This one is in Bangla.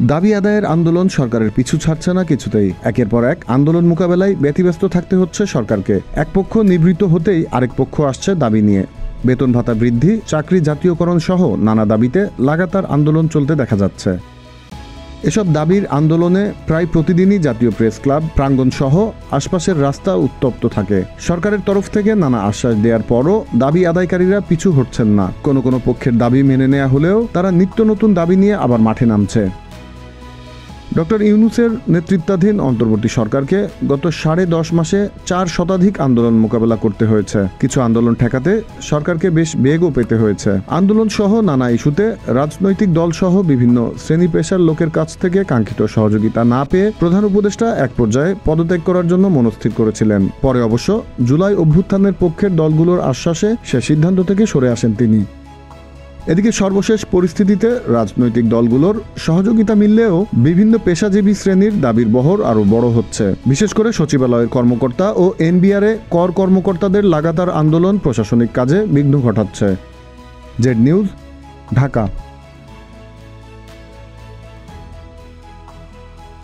দাবি আদায়ের আন্দোলন সরকারের পিছু ছাড়ছে না কিছুতেই। একের পর এক আন্দোলন মোকাবেলায় ব্যতিব্যস্ত থাকতে হচ্ছে সরকারকে। এক পক্ষ নিবৃত্ত হতেই আরেক পক্ষ আসছে দাবি নিয়ে। বেতন ভাতা বৃদ্ধি, চাকরি জাতীয়করণ সহ নানা দাবিতে লাগাতার আন্দোলন চলতে দেখা যাচ্ছে। এসব দাবির আন্দোলনে প্রায় প্রতিদিনই জাতীয় প্রেস ক্লাব প্রাঙ্গণ সহ আশপাশের রাস্তা উত্তপ্ত থাকে। সরকারের তরফ থেকে নানা আশ্বাস দেওয়ার পরও দাবি আদায়কারীরা পিছু হটছেন না। কোনো কোনো পক্ষের দাবি মেনে নেওয়া হলেও তারা নিত্য নতুন দাবি নিয়ে আবার মাঠে নামছে। ডক্টর ইউনূসের নেতৃত্বাধীন অন্তর্বর্তী সরকারকে গত 10.5 মাসে 4 শতাধিক আন্দোলন মোকাবেলা করতে হয়েছে। কিছু আন্দোলন ঠেকাতে সরকারকে বেশ বেগও পেতে হয়েছে। আন্দোলন সহ নানা ইস্যুতে রাজনৈতিক দল সহ বিভিন্ন শ্রেণী পেশার লোকের কাছ থেকে কাঙ্ক্ষিত সহযোগিতা না পেয়ে প্রধান উপদেষ্টা এক পর্যায়ে পদত্যাগ করার জন্য মনস্থির করেছিলেন। পরে অবশ্য জুলাই অভ্যুত্থানের পক্ষের দলগুলোর আশ্বাসে সে সিদ্ধান্ত থেকে সরে আসেন তিনি। এদিকে সর্বশেষ পরিস্থিতিতে রাজনৈতিক দলগুলোর সহযোগিতা মিললেও বিভিন্ন পেশাজীবী শ্রেণীর দাবির বহর আরও বড় হচ্ছে। বিশেষ করে সচিবালয়ের কর্মকর্তা ও এনবিআরে কর কর্মকর্তাদের লাগাতার আন্দোলন প্রশাসনিক কাজে বিঘ্ন ঘটাচ্ছে। Z news, Dhaka.